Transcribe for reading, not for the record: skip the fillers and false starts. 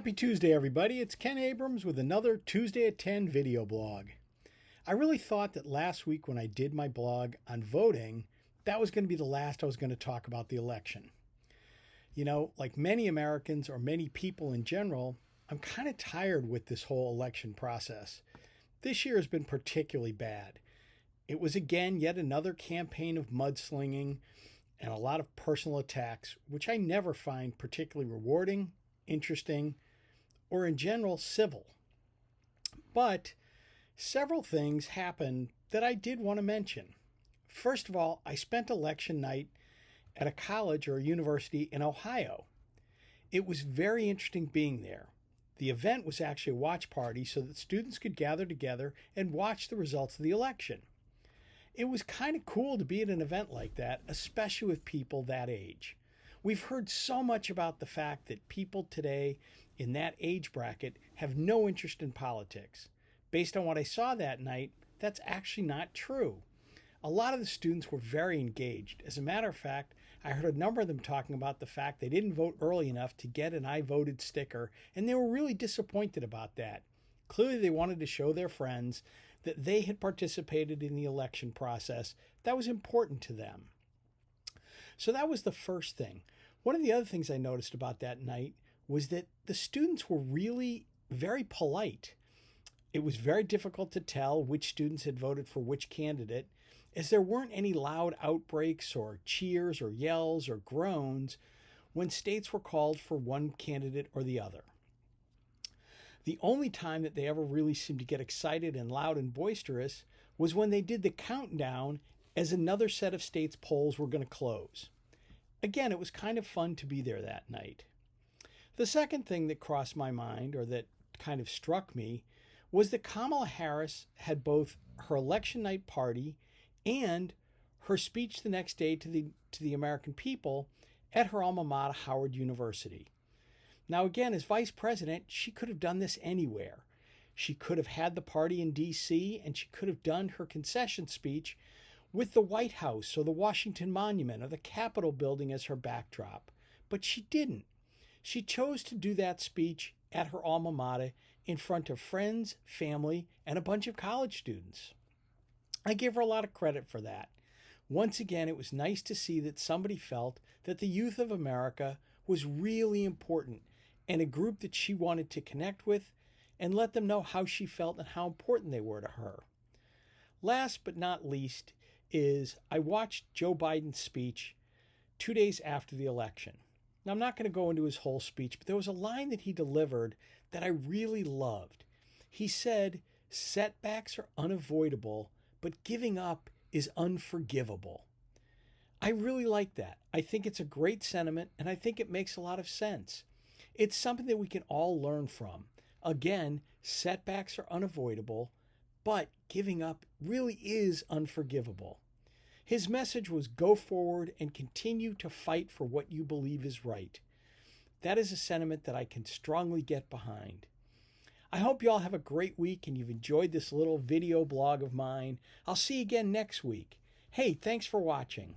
Happy Tuesday, everybody. It's Ken Abrams with another Tuesday at 10 video blog. I really thought that last week when I did my blog on voting, that was going to be the last I was going to talk about the election. You know, like many Americans or many people in general, I'm kind of tired with this whole election process. This year has been particularly bad. It was again yet another campaign of mudslinging and a lot of personal attacks, which I never find particularly rewarding, interesting, or in general civil. But several things happened that I did want to mention. First of all, I spent election night at a college or a university in Ohio. It was very interesting being there. The event was actually a watch party so that students could gather together and watch the results of the election. It was kind of cool to be at an event like that, especially with people that age. We've heard so much about the fact that people today in that age bracket have no interest in politics. Based on what I saw that night, that's actually not true. A lot of the students were very engaged. As a matter of fact, I heard a number of them talking about the fact they didn't vote early enough to get an I voted sticker, and they were really disappointed about that. Clearly, they wanted to show their friends that they had participated in the election process. That was important to them. So that was the first thing. One of the other things I noticed about that night was that the students were really very polite. It was very difficult to tell which students had voted for which candidate, as there weren't any loud outbreaks or cheers or yells or groans when states were called for one candidate or the other. The only time that they ever really seemed to get excited and loud and boisterous was when they did the countdown as another set of states' polls were going to close. Again, it was kind of fun to be there that night. The second thing that crossed my mind, or that kind of struck me, was that Kamala Harris had both her election night party and her speech the next day to the American people at her alma mater, Howard University. Now, again, as vice president, she could have done this anywhere. She could have had the party in D.C., and she could have done her concession speech with the White House or the Washington Monument or the Capitol building as her backdrop. But she didn't. She chose to do that speech at her alma mater in front of friends, family, and a bunch of college students. I give her a lot of credit for that. Once again, it was nice to see that somebody felt that the youth of America was really important and a group that she wanted to connect with and let them know how she felt and how important they were to her. Last but not least is I watched Joe Biden's speech 2 days after the election. Now, I'm not going to go into his whole speech, but there was a line that he delivered that I really loved. He said, "Setbacks are unavoidable, but giving up is unforgivable." I really like that. I think it's a great sentiment, and I think it makes a lot of sense. It's something that we can all learn from. Again, setbacks are unavoidable, but giving up really is unforgivable. His message was go forward and continue to fight for what you believe is right. That is a sentiment that I can strongly get behind. I hope you all have a great week and you've enjoyed this little video blog of mine. I'll see you again next week. Hey, thanks for watching.